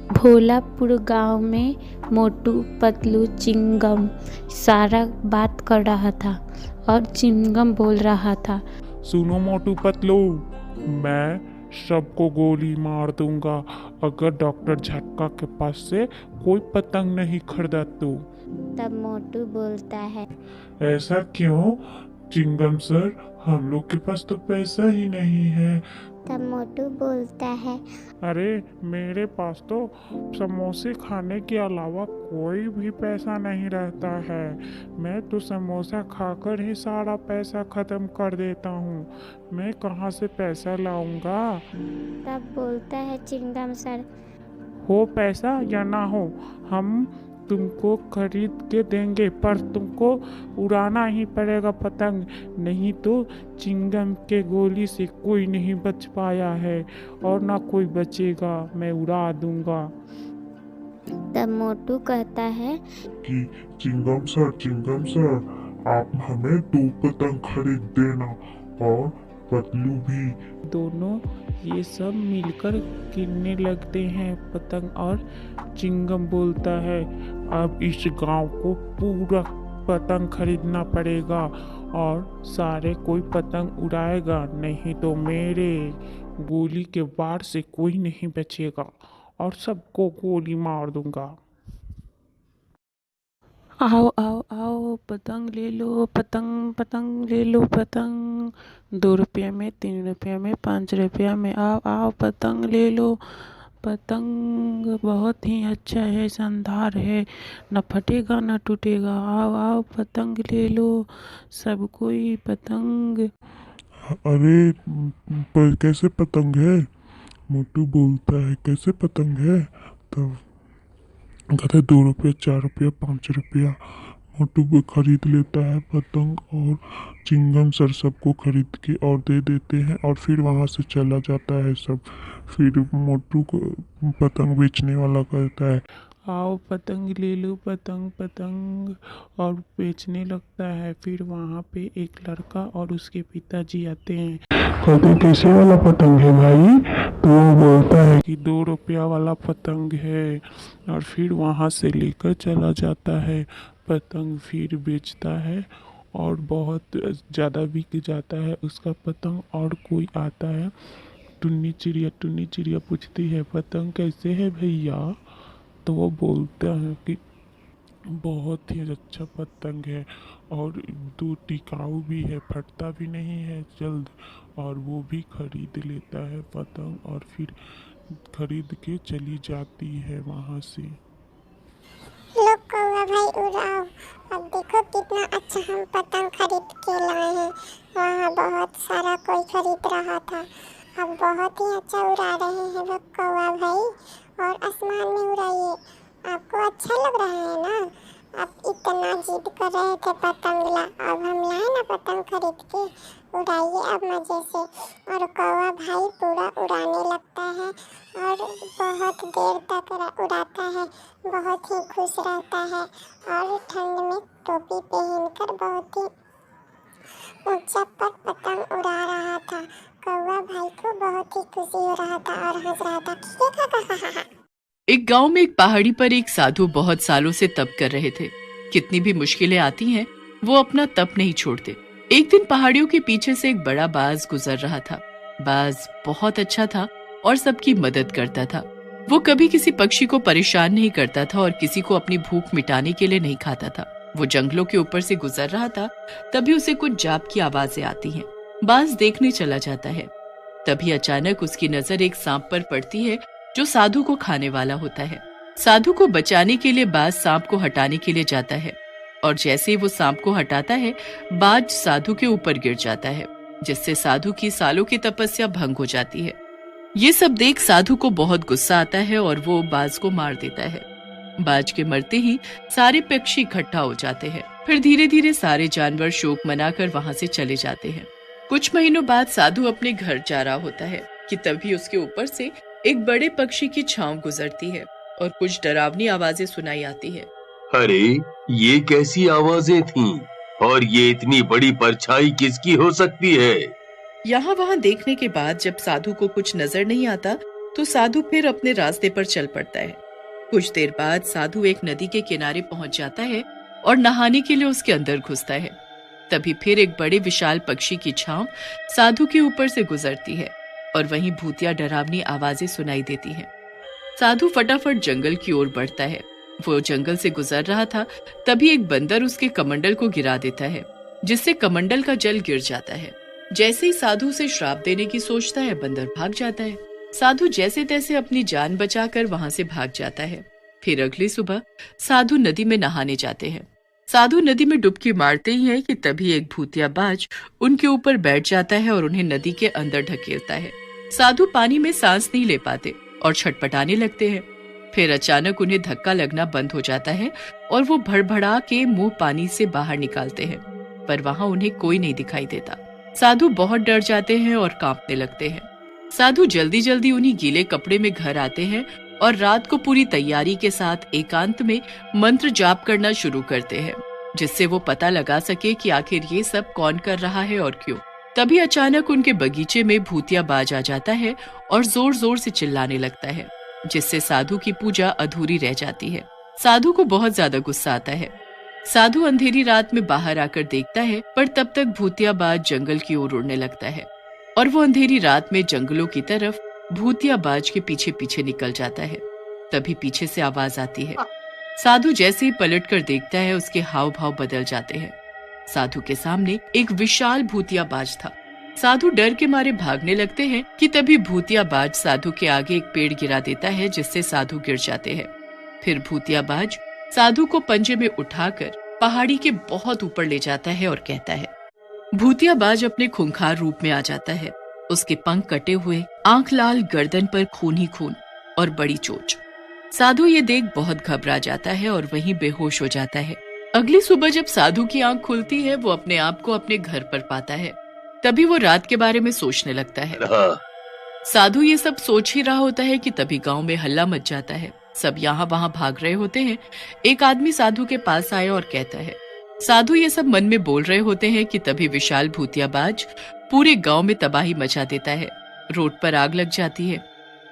भोलापुर गांव में मोटू पतलू चिंगम सारा बात कर रहा था और चिंगम बोल रहा था। सुनो मोटू पतलू, मैं सबको गोली मार दूंगा अगर डॉक्टर झटका के पास से कोई पतंग नहीं खरीदा तो। तब मोटू बोलता है, ऐसा क्यों चिंगम सर, हम लोग के पास तो पैसा ही नहीं है। तब मोटू बोलता है, अरे मेरे पास तो समोसे खाने के अलावा कोई भी पैसा नहीं रहता है। मैं तो समोसा खाकर ही सारा पैसा खत्म कर देता हूँ। मैं कहाँ से पैसा लाऊंगा। तब बोलता है चिंगम सर, हो पैसा या ना हो, हम तुमको खरीद के देंगे, पर तुमको उड़ाना ही पड़ेगा पतंग, नहीं तो चिंगम के गोली से कोई नहीं बच पाया है और ना कोई बचेगा, मैं उड़ा दूंगा। तब मोटू कहता है कि चिंगम सर, आप हमें 2 पतंग खरीद देना और पतलू भी। दोनों ये सब मिलकर गिनने लगते हैं पतंग और चिंगम बोलता है, अब इस गांव को पूरा पतंग खरीदना पड़ेगा और सारे कोई पतंग उड़ाएगा, नहीं तो मेरे गोली के वार से कोई नहीं बचेगा और सबको गोली मार दूंगा। आओ आओ आओ, पतंग ले लो, पतंग ले लो पतंग। 2 रुपये में, 3 रुपये में, 5 रुपया में, आओ आओ पतंग ले लो। पतंग बहुत ही अच्छा है, शानदार है, न फटेगा न टूटेगा। आओ आओ पतंग ले लो, सब कोई पतंग। अरे पर कैसे पतंग है? मोटू बोलता है कैसे पतंग है? तब कहते 2 रुपये, 4 रुपये, 5 रुपया। मोटू भी खरीद लेता है पतंग और चिंगम सर सबको खरीद के और दे देते हैं और फिर वहाँ से चला जाता है सब। फिर मोटू को पतंग बेचने वाला कहता है, आओ पतंग ले लो, पतंग, और बेचने लगता है। फिर वहाँ पे एक लड़का और उसके पिताजी आते हैं। कहते कैसे वाला पतंग है भाई? तो वो बोलता है कि 2 रुपया वाला पतंग है और फिर वहाँ से लेकर चला जाता है पतंग। फिर बेचता है और बहुत ज़्यादा बिक जाता है उसका पतंग। और कोई आता है, टुन्नी चिड़िया पूछती है, पतंग कैसे है भैया? तो वो बोलता है कि बहुत ही अच्छा पतंग है और टिकाऊ भी है, फटता भी नहीं है जल्द। और वो भी खरीद लेता है पतंग और फिर खरीद के चली जाती है वहाँ से। लो कौवा भाई उड़ाओ, अब देखो कितना अच्छा हम पतंग खरीद के लाए हैं। वहाँ बहुत सारा कोई खरीद रहा था, अब बहुत ही अच्छा उड़ा रहे हैं वो कौवा भाई। और आसमान में उड़ाइए, आपको अच्छा लग रहा है ना? आप इतना जिद कर रहे थे पतंग ला, अब हम लाए ना पतंग खरीद के, उड़ाइए अब मज़े से। और कौवा भाई पूरा उड़ाने लगता है और बहुत देर तक उड़ाता है, बहुत ही खुश रहता है। और ठंड में टोपी पहनकर बहुत ही ऊंचा पर पतंग उड़ा रहा था। कौवा भाई को बहुत ही खुशी हो रहा था और हंस रहा था। एक गांव में एक पहाड़ी पर एक साधु बहुत सालों से तप कर रहे थे। कितनी भी मुश्किलें आती हैं, वो अपना तप नहीं छोड़ते। एक दिन पहाड़ियों के पीछे से एक बड़ा बाज गुजर रहा था। बाज बहुत अच्छा था और सबकी मदद करता था। वो कभी किसी पक्षी को परेशान नहीं करता था और किसी को अपनी भूख मिटाने के लिए नहीं खाता था। वो जंगलों के ऊपर से गुजर रहा था, तभी उसे कुछ जाप की आवाजें आती हैं। बाज देखने चला जाता है। तभी अचानक उसकी नजर एक सांप पर पड़ती है जो साधु को खाने वाला होता है। साधु को बचाने के लिए बाज सांप को हटाने के लिए जाता है और जैसे ही वो सांप को हटाता है, बाज साधु के ऊपर गिर जाता है, जिससे साधु की सालों की तपस्या भंग हो जाती है। ये सब देख साधु को बहुत गुस्सा आता है और वो बाज को मार देता है। बाज के मरते ही सारे पक्षी इकट्ठा हो जाते हैं। फिर धीरे धीरे सारे जानवर शोक मनाकर वहां से चले जाते हैं। कुछ महीनों बाद साधु अपने घर जा रहा होता है कि तभी उसके ऊपर से एक बड़े पक्षी की छांव गुजरती है और कुछ डरावनी आवाजें सुनाई आती है। अरे ये कैसी आवाजें थीं? और ये इतनी बड़ी परछाई किसकी हो सकती है? यहाँ वहाँ देखने के बाद जब साधु को कुछ नजर नहीं आता तो साधु फिर अपने रास्ते पर चल पड़ता है। कुछ देर बाद साधु एक नदी के किनारे पहुंच जाता है और नहाने के लिए उसके अंदर घुसता है। तभी फिर एक बड़े विशाल पक्षी की छांव साधु के ऊपर से गुजरती है और वहीं भूतिया डरावनी आवाजें सुनाई देती हैं। साधु फटाफट जंगल की ओर बढ़ता है। वो जंगल से गुजर रहा था, तभी एक बंदर उसके कमंडल को गिरा देता है, जिससे कमंडल का जल गिर जाता है। जैसे ही साधु उसे श्राप देने की सोचता है, बंदर भाग जाता है। साधु जैसे तैसे अपनी जान बचाकर वहां से भाग जाता है। फिर अगली सुबह साधु नदी में नहाने जाते हैं। साधु नदी में डुबकी मारते ही है कि तभी एक भूतिया बाज उनके ऊपर बैठ जाता है और उन्हें नदी के अंदर ढकेलता है। साधु पानी में सांस नहीं ले पाते और छटपटाने लगते हैं। फिर अचानक उन्हें धक्का लगना बंद हो जाता है और वो भड़भड़ा के मुंह पानी से बाहर निकालते हैं, पर वहां उन्हें कोई नहीं दिखाई देता। साधु बहुत डर जाते हैं और कांपने लगते हैं। साधु जल्दी जल्दी उन्हीं गीले कपड़े में घर आते हैं और रात को पूरी तैयारी के साथ एकांत में मंत्र जाप करना शुरू करते हैं, जिससे वो पता लगा सके कि आखिर ये सब कौन कर रहा है और क्यों। तभी अचानक उनके बगीचे में भूतिया बाज आ जाता है और जोर जोर से चिल्लाने लगता है, जिससे साधु की पूजा अधूरी रह जाती है। साधु को बहुत ज्यादा गुस्सा आता है। साधु अंधेरी रात में बाहर आकर देखता है, पर तब तक भूतिया बाज जंगल की ओर उड़ने लगता है और वो अंधेरी रात में जंगलों की तरफ भूतिया बाज के पीछे पीछे निकल जाता है। तभी पीछे से आवाज आती है। साधु जैसे ही पलट कर देखता है, उसके हाव भाव बदल जाते हैं। साधु के सामने एक विशाल भूतिया बाज था। साधु डर के मारे भागने लगते हैं कि तभी भूतिया बाज साधु के आगे एक पेड़ गिरा देता है, जिससे साधु गिर जाते हैं। फिर भूतिया बाज साधु को पंजे में उठाकर पहाड़ी के बहुत ऊपर ले जाता है और कहता है। भूतिया बाज अपने खूंखार रूप में आ जाता है। उसके पंख कटे हुए, आंख लाल, गर्दन पर खून ही खून और बड़ी चोट। साधु ये देख बहुत घबरा जाता है और वहीं बेहोश हो जाता है। अगली सुबह जब साधु की आंख खुलती है, वो अपने आप को अपने घर पर पाता है। तभी वो रात के बारे में सोचने लगता है। साधु ये सब सोच ही रहा होता है कि तभी गांव में हल्ला मच जाता है। सब यहाँ वहाँ भाग रहे होते हैं। एक आदमी साधु के पास आया और कहता है। साधु ये सब मन में बोल रहे होते हैं कि तभी विशाल भूतिया बाज पूरे गांव में तबाही मचा देता है। रोड पर आग लग जाती है।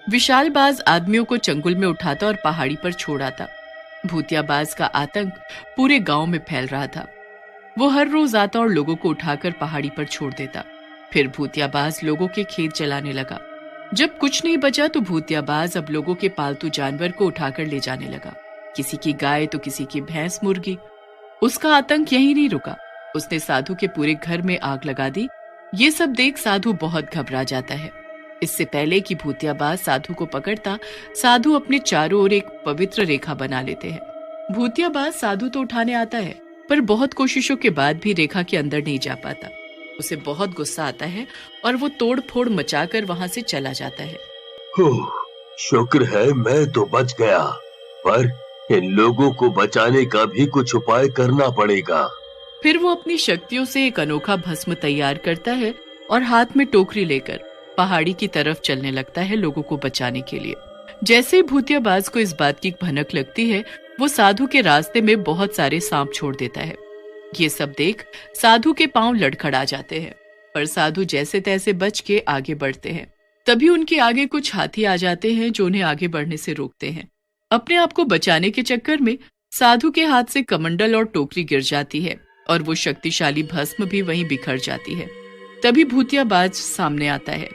विशाल बाज आदमियों को चंगुल में उठाता और पहाड़ी पर छोड़ आता। भूतिया बाज का आतंक पूरे गांव में फैल रहा था। वो हर रोज आता और लोगों को उठाकर पहाड़ी पर छोड़ देता। फिर भूतिया बाज लोगों के खेत जलाने लगा। जब कुछ नहीं बचा तो भूतिया बाज अब लोगों के पालतू जानवर को उठाकर ले जाने लगा। किसी की गाय तो किसी की भैंस, मुर्गी। उसका आतंक यहीं नहीं रुका। उसने साधु के पूरे घर में आग लगा दी। ये सब देख साधु बहुत घबरा जाता है। इससे पहले कि भूतिया बाज साधु को पकड़ता, साधु अपने चारों ओर एक पवित्र रेखा बना लेते हैं। भूतिया बाज साधु तो उठाने आता है, पर बहुत कोशिशों के बाद भी रेखा के अंदर नहीं जा पाता। उसे बहुत गुस्सा आता है और वो तोड़ फोड़ मचाकर वहां से चला जाता है। शुक्र है मैं तो बच गया, पर इन लोगों को बचाने का भी कुछ उपाय करना पड़ेगा। फिर वो अपनी शक्तियों से एक अनोखा भस्म तैयार करता है और हाथ में टोकरी लेकर पहाड़ी की तरफ चलने लगता है लोगों को बचाने के लिए। जैसे ही भूतिया बाज को इस बात की भनक लगती है, वो साधु के रास्ते में बहुत सारे सांप छोड़ देता है। ये सब देख साधु के पांव लड़खड़ा जाते हैं, पर साधु जैसे तैसे बच के आगे बढ़ते हैं। तभी उनके आगे कुछ हाथी आ जाते हैं जो उन्हें आगे बढ़ने से रोकते हैं। अपने आप को बचाने के चक्कर में साधु के हाथ से कमंडल और टोकरी गिर जाती है और वो शक्तिशाली भस्म भी वहीं बिखर जाती है। तभी भूतिया बाज सामने आता है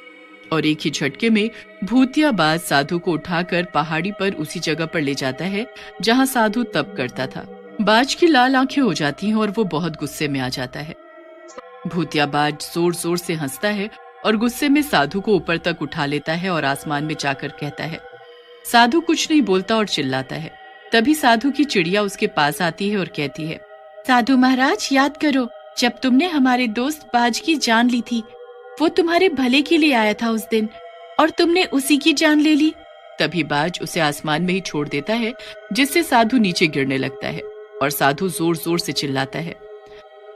और एक ही झटके में भूतिया बाज साधु को उठाकर पहाड़ी पर उसी जगह पर ले जाता है जहां साधु तप करता था। बाज की लाल आंखें हो जाती हैं और वो बहुत गुस्से में आ जाता है। भूतिया बाज जोर जोर से हंसता है और गुस्से में साधु को ऊपर तक उठा लेता है और आसमान में जाकर कहता है। साधु कुछ नहीं बोलता और चिल्लाता है। तभी साधु की चिड़िया उसके पास आती है और कहती है, साधु महाराज याद करो, जब तुमने हमारे दोस्त बाज की जान ली थी, वो तुम्हारे भले के लिए आया था उस दिन, और तुमने उसी की जान ले ली। तभी बाज उसे आसमान में ही छोड़ देता है, जिससे साधु नीचे गिरने लगता है और साधु जोर जोर से चिल्लाता है।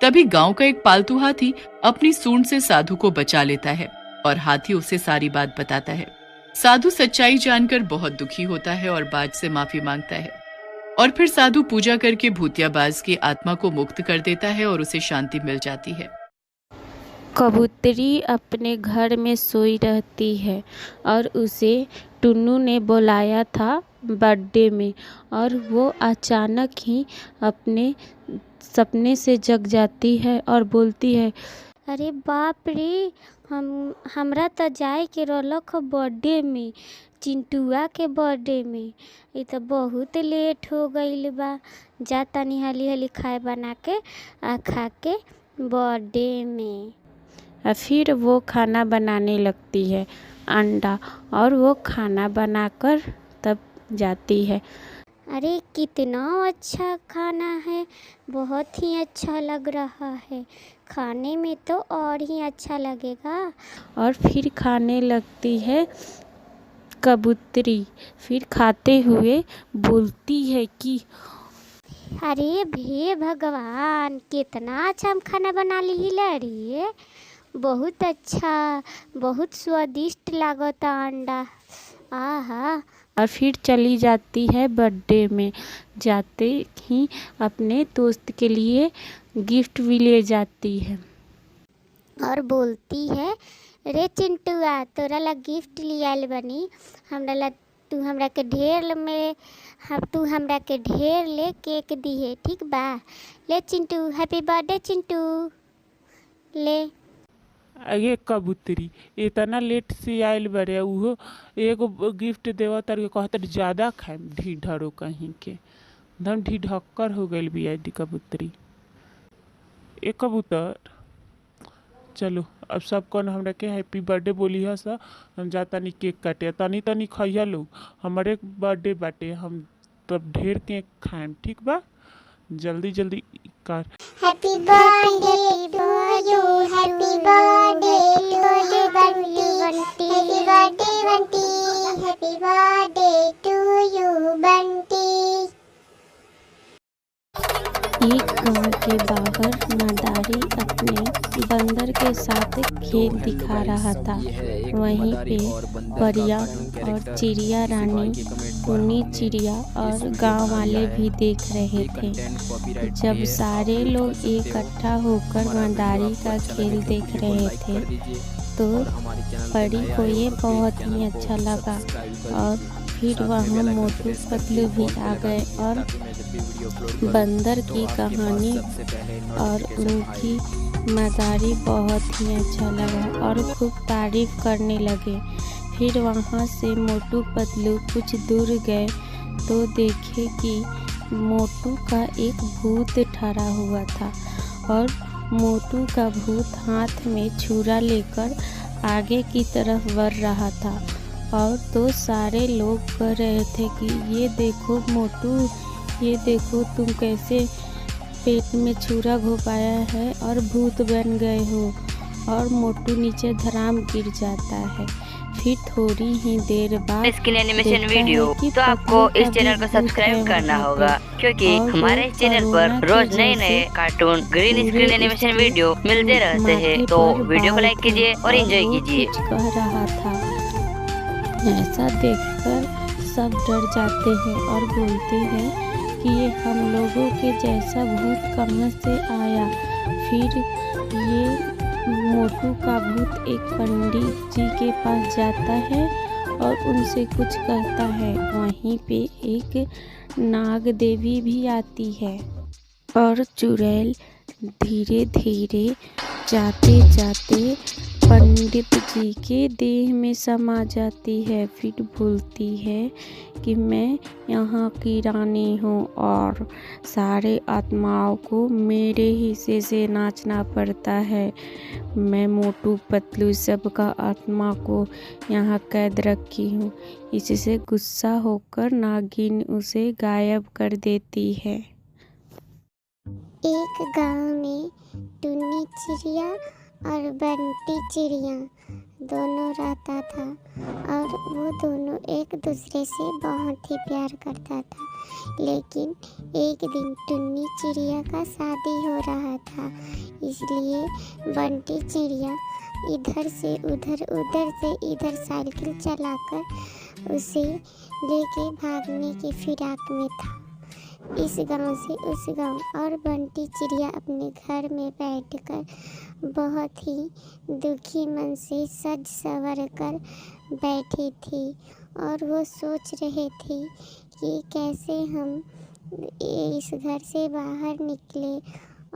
तभी गांव का एक पालतू हाथी अपनी सूंड से साधु को बचा लेता है और हाथी उसे सारी बात बताता है। साधु सच्चाई जानकर बहुत दुखी होता है और बाज से माफी मांगता है और फिर साधु पूजा करके भूतिया बाज की आत्मा को मुक्त कर देता है और उसे शांति मिल जाती है। कबूतरी अपने घर में सोई रहती है और उसे टुन्नू ने बुलाया था बर्थडे में, और वो अचानक ही अपने सपने से जग जाती है और बोलती है, अरे बाप रे, हमरा तो जाए के रहलक बर्थडे में, चिंटुआ के बर्थडे में। ये तो बहुत लेट हो गईल बा। जा तनी हाली हाली खाए बना के खा के बर्थडे में। फिर वो खाना बनाने लगती है अंडा, और वो खाना बनाकर तब जाती है। अरे कितना अच्छा खाना है, बहुत ही अच्छा लग रहा है, खाने में तो और ही अच्छा लगेगा। और फिर खाने लगती है कबूतरी। फिर खाते हुए बोलती है कि अरे भे भगवान, कितना अच्छा हम खाना बना ली रे, बहुत अच्छा, बहुत स्वादिष्ट लागता अंडा, आहा। और फिर चली जाती है बर्थडे में। जाते ही अपने दोस्त के लिए गिफ्ट भी ले जाती है और बोलती है, रे चिंटुआ, तोरा ला गिफ्ट ले आइल बनी, हमरा ला तू हमरा के ढेर ले केक दिहे, ठीक बा? ले चिंटू, हैप्पी बर्थडे चिंटू, ले। ये कबूतरी इतना लेट से आयल बड़े, उहो एगो गिफ्ट देवा तर कहतर ज़्यादा खाए, ढीढरो कहीं के एकदम ढीढक्कर हो गई भी आई कबूतरी। एक कबूतर, चलो अब सब कौन हमरा के हैप्पी बर्थडे बोली है सा, हम जा तनी केक काटे, तनी तनी खइया लोग, हमारे बर्थडे बाटे, हम तब ढेर केक खाएम, ठीक बा? जल्दी जल्दी कर। Happy birthday to you, happy birthday to you Bunty, happy birthday Bunty, happy birthday to you Bunty. एक गांव के बाहर मदारी अपने बंदर के साथ खेल दिखा रहा था। वहीं पे परिया और चिड़िया रानी, टुन्नी चिड़िया और गांव वाले भी देख रहे थे। जब सारे लोग इकट्ठा होकर मदारी का खेल देख रहे थे तो परी को ये बहुत ही अच्छा लगा, और फिर वहाँ मोटू पतलू भी आ गए और बंदर की कहानी और उनकी मदारी बहुत ही अच्छा लगा और खूब तारीफ करने लगे। फिर वहाँ से मोटू पतलू कुछ दूर गए तो देखे कि मोटू का एक भूत ठहरा हुआ था, और मोटू का भूत हाथ में छुरा लेकर आगे की तरफ बढ़ रहा था। और तो सारे लोग कह रहे थे कि ये देखो मोटू, ये देखो तुम कैसे पेट में छुरा घुपाया है और भूत बन गए हो। और मोटू नीचे धड़ाम गिर जाता है। फिर थोड़ी ही देर बाद स्क्रीन एनिमेशन वीडियो तो आपको इस चैनल को सब्सक्राइब करना होगा, क्योंकि हमारे इस चैनल पर रोज नए नए cartoon green screen animation video मिलते रहते हैं। तो वीडियो को लाइक कीजिए और एंजॉय कीजिए। कह रहा था, ऐसा देखकर सब डर जाते हैं और बोलते हैं कि ये हम लोगों के जैसा भूत कहाँ से आया। फिर ये मोटू का भूत एक पंडित जी के पास जाता है और उनसे कुछ कहता है। वहीं पे एक नाग देवी भी आती है और चुड़ैल धीरे धीरे जाते जाते पंडित जी के देह में समा जाती है। फिर बोलती है कि मैं यहाँ की रानी हूँ और सारे आत्माओं को मेरे हिस्से से नाचना पड़ता है। मैं मोटू पतलू सबका आत्मा को यहाँ कैद रखी हूँ। इससे गुस्सा होकर नागिन उसे गायब कर देती है। एक गांव में टुन्नी चिड़िया और बंटी चिड़िया दोनों रहता था, और वो दोनों एक दूसरे से बहुत ही प्यार करता था। लेकिन एक दिन टुन्नी चिड़िया का शादी हो रहा था, इसलिए बंटी चिड़िया इधर से उधर, उधर से इधर साइकिल चलाकर उसे लेके भागने की फिराक में था, इस गांव से उस गांव। और बंटी चिड़िया अपने घर में बैठकर बहुत ही दुखी मन से सज संवर कर बैठी थी। और वो सोच रहे थे कि कैसे हम इस घर से बाहर निकले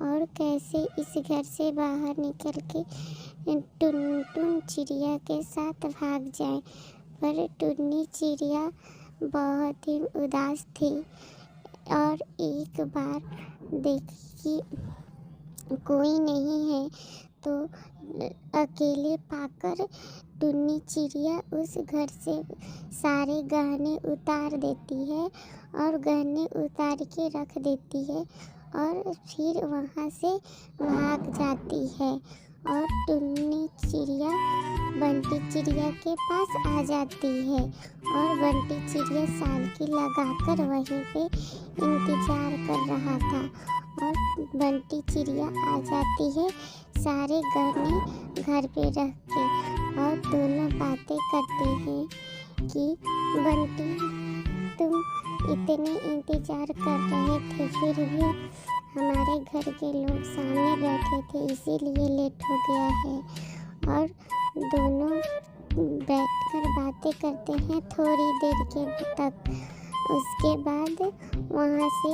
और कैसे इस घर से बाहर निकल के टुनटुन चिड़िया के साथ भाग जाए। पर टुन्नी चिड़िया बहुत ही उदास थी और एक बार देखी कि कोई नहीं है तो अकेले पाकर टुन्नी चिड़िया उस घर से सारे गहने उतार देती है और गहने उतार के रख देती है और फिर वहाँ से भाग जाती है और टुन्नी चिड़िया बंटी चिड़िया के पास आ जाती है और बंटी चिड़िया साइकिल लगाकर वहीं पे इंतज़ार कर रहा था और बंटी चिड़िया आ जाती है सारे गहने घर पे रख के और दोनों बातें करते हैं कि बंटी तुम इतने इंतज़ार कर रहे थे फिर भी हमारे घर के लोग सामने बैठे थे इसीलिए लेट हो गया है। और दोनों बैठकर बातें करते हैं थोड़ी देर के तक। उसके बाद वहाँ से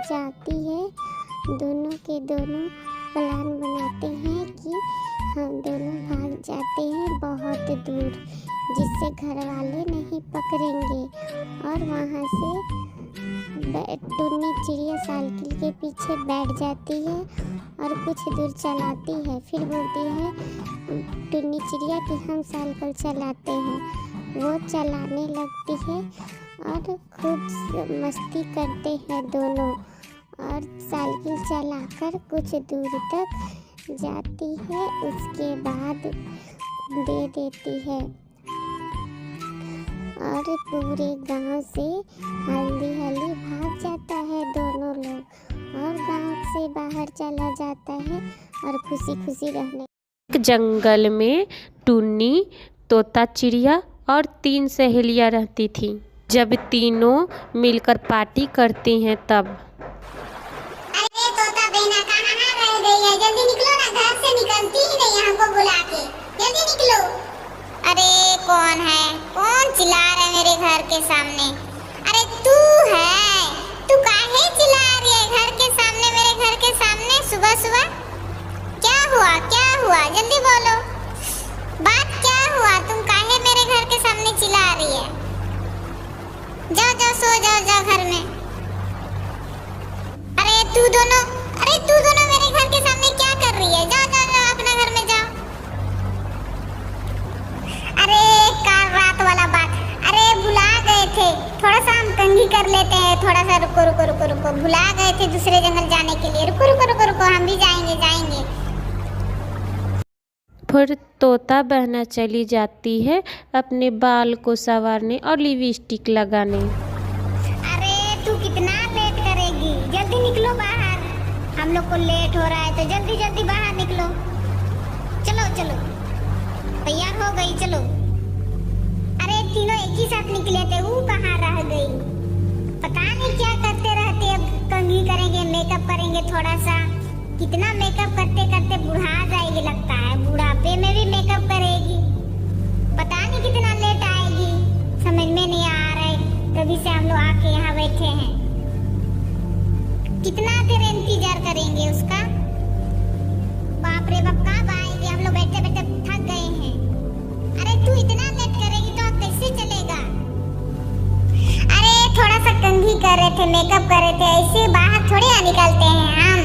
जाती है दोनों के दोनों प्लान बनाते हैं कि हम दोनों भाग जाते हैं बहुत दूर जिससे घर वाले नहीं पकड़ेंगे। और वहाँ से टुन्नी चिड़िया साइकिल के पीछे बैठ जाती है और कुछ दूर चलाती है फिर बोलती है टुन्नी चिड़िया कि हम साइकिल चलाते हैं। वो चलाने लगती है और खूब मस्ती करते हैं दोनों और साइकिल चलाकर कुछ दूर तक जाती है उसके बाद दे देती है और पूरे गांव से हल्दी हल्दी भाग जाता है दोनों लोग और गांव से बाहर चला जाता है और खुशी खुशी रहने। एक जंगल में टुन्नी तोता चिड़िया और 3 सहेलियां रहती थीं। जब तीनों मिलकर पार्टी करती हैं तब अरे तोता बहना कहाँ रह गई है? जल्दी निकलो ना, घर से निकलती ही नहीं हमको बुला के। जल्दी निकलो। अरे कौन है? कौन चिल्ला रहा है मेरे घर के सामने? अरे तू है? तू काहे चिल्ला रही है घर के सामने, मेरे घर के सामने सुबह सुबह? क्या हुआ? क्या हुआ? जल्दी बोलो, बात क्या हुआ? तुम काहे मेरे घर के सामने चिल्ला रही है? जाओ जाओ सो जाओ, जाओ घर में। अरे तू दोनों मेरे घर के सामने क्या कर रही है? जाओ जाओ जाओ अपना घर में जाओ। अरे कल रात वाला बात, अरे भुला गए थे, थोड़ा सा हम कंघी कर लेते हैं, थोड़ा सा रुको रुको रुको रुको, भुला गए थे दूसरे जंगल जाने के लिए, रुको रुको रुको रुको, हम भी जाएंगे। फिर तोता बहना चली जाती है अपने बाल को संवारने और लिपस्टिक लगाने। अरे तू कितना लेट करेगी? जल्दी निकलो बाहर, हम लोग को लेट हो रहा है तो जल्दी जल्दी बाहर निकलो। चलो चलो, तैयार हो गई, चलो। अरे तीनों एक ही साथ निकले थे, वो कहाँ रह गई? पता नहीं क्या करते रहते, अब कंघी करेंगे, मेकअप करेंगे थोड़ा सा, कितना मेकअप करते करते बुढ़ा जाएगी लगता है, बुढ़ापे में भी मेकअप करेगी, पता नहीं कितना लेट आएगी, समझ में नहीं आ रहा है। तभी से हम लोग आके यहाँ बैठे हैं, कितना देर इंतजार करेंगे उसका? बाप रे बाप, कब आएगी? हम लोग बैठे बैठे थक गए हैं। अरे तू इतना लेट करेगी तो कैसे चलेगा? अरे थोड़ा सा कंघी कर रहे थे, मेकअप कर रहे थे, ऐसे बाहर थोड़ी ना निकलते हैं हम,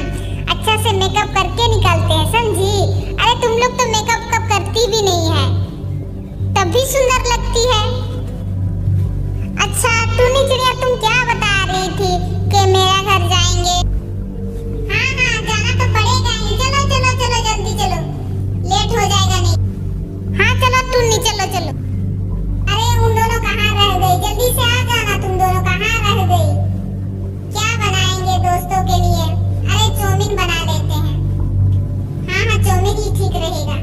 अच्छा से मेकअप करके निकलते हैं, समझी? अरे तुम लोग तो मेकअप कब करती भी नहीं है, तब भी सुंदर लगती है। अच्छा टुन्नी चिड़िया, तुम क्या बता रही थी कि मेरा घर जाएंगे? हाँ जाना तो पड़ेगा ही, चलो चलो चलो जल्दी चलो, लेट हो जाएगा नहीं। हाँ चलो टुन्नी, चलो चलो। अरे उन दोनों कहाँ रह गई? जल्दी से आ जाना, तुम दोनों कहाँ रह गई? क्या बनाएंगे दोस्तों के लिए? अरे चाउमीन बना लेते हैं। हाँ चाउमीन ही ठीक रहेगा।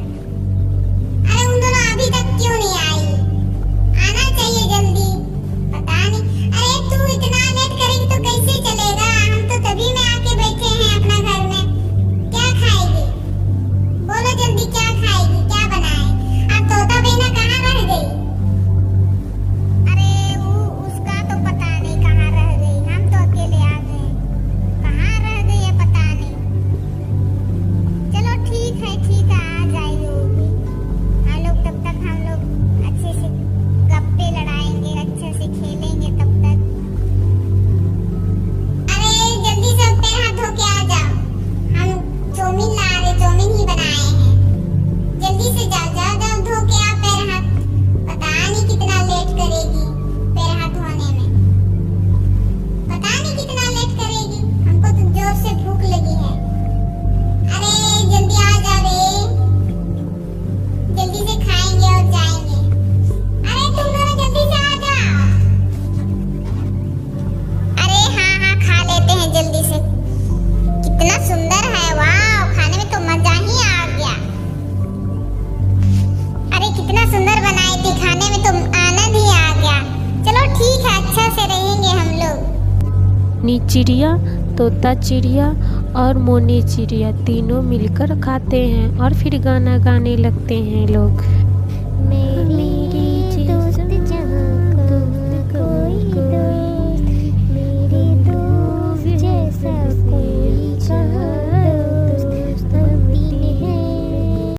अरे उन दोनों अभी तक क्यों नहीं आई? आना नी चिड़िया, तोता चिड़िया और मोनी चिड़िया तीनों मिलकर खाते हैं और फिर गाना गाने लगते हैं लोग।